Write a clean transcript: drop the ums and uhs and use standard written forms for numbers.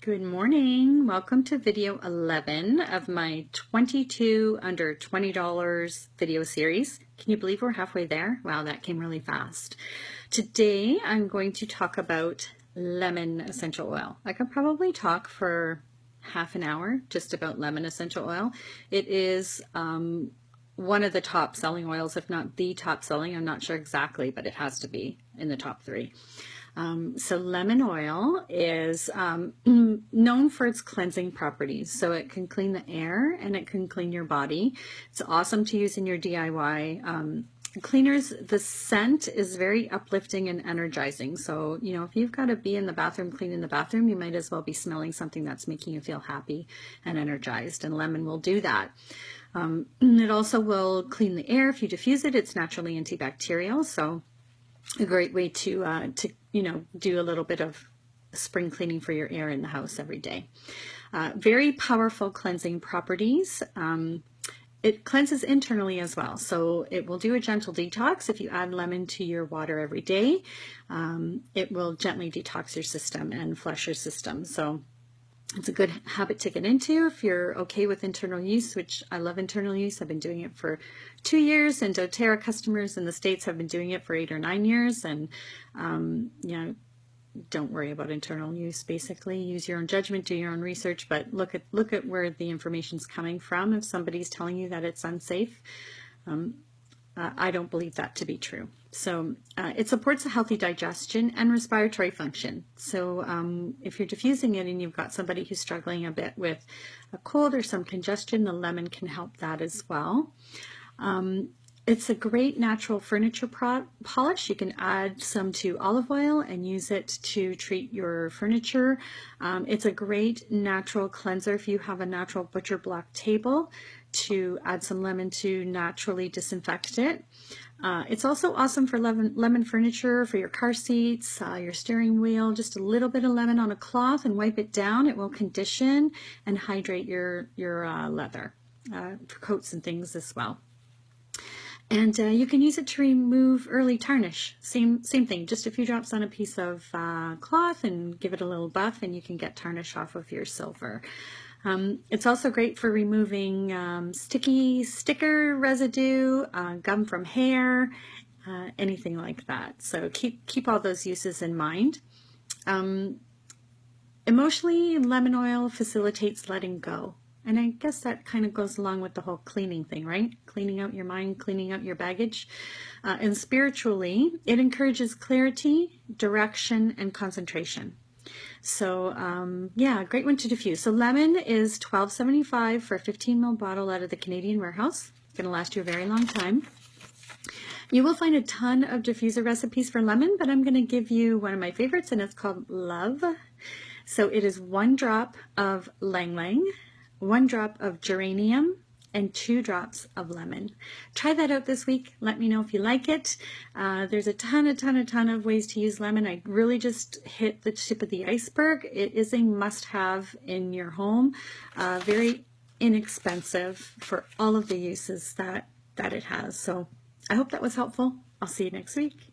Good morning. Welcome to video 11 of my 22 under $20 video series. Can you believe we're halfway there? Wow, that came really fast. Today I'm going to talk about lemon essential oil. I could probably talk for half an hour just about lemon essential oil. It is one of the top selling oils, if not the top selling. I'm not sure exactly, but it has to be in the top three. So lemon oil is known for its cleansing properties. So it can clean the air and it can clean your body. It's awesome to use in your DIY cleaners. The scent is very uplifting and energizing. So, you know, if you've got to be in the bathroom, cleaning the bathroom, you might as well be smelling something that's making you feel happy and energized. And lemon will do that. It also will clean the air. If you diffuse it, it's naturally antibacterial. So a great way to you know, do a little bit of spring cleaning for your air in the house every day. Very powerful cleansing properties. It cleanses internally as well. So it will do a gentle detox. If you add lemon to your water every day, it will gently detox your system and flush your system. So it's a good habit to get into if you're okay with internal use, which I love internal use. I've been doing it for 2 years, and doTERRA customers in the States have been doing it for 8 or 9 years. And, you know, don't worry about internal use. Basically, use your own judgment, do your own research, but look at where the information's coming from. If somebody's telling you that it's unsafe, I don't believe that to be true. So it supports a healthy digestion and respiratory function. So if you're diffusing it and you've got somebody who's struggling a bit with a cold or some congestion, the lemon can help that as well. It's a great natural furniture polish. You can add some to olive oil and use it to treat your furniture. It's a great natural cleanser if you have a natural butcher block table, to add some lemon to naturally disinfect it. It's also awesome for lemon furniture, for your car seats, your steering wheel. Just a little bit of lemon on a cloth and wipe it down. It will condition and hydrate your leather for coats and things as well. And you can use it to remove early tarnish. Same thing, just a few drops on a piece of cloth and give it a little buff, and you can get tarnish off of your silver. It's also great for removing sticker residue, gum from hair, anything like that. So keep all those uses in mind. Emotionally, lemon oil facilitates letting go. And I guess that kind of goes along with the whole cleaning thing, right? Cleaning out your mind, cleaning out your baggage. And spiritually, it encourages clarity, direction, and concentration. So yeah, great one to diffuse. So lemon is $12.75 for a 15 ml bottle out of the Canadian warehouse. It's going to last you a very long time. You will find a ton of diffuser recipes for lemon, but I'm going to give you one of my favorites, and it's called Love. So it is 1 drop of Lang Lang, 1 drop of geranium, and 2 drops of lemon. Try that out this week. Let me know if you like it. There's a ton of ways to use lemon. I really just hit the tip of the iceberg. It is a must-have in your home. Very inexpensive for all of the uses that it has. So I hope that was helpful. I'll see you next week.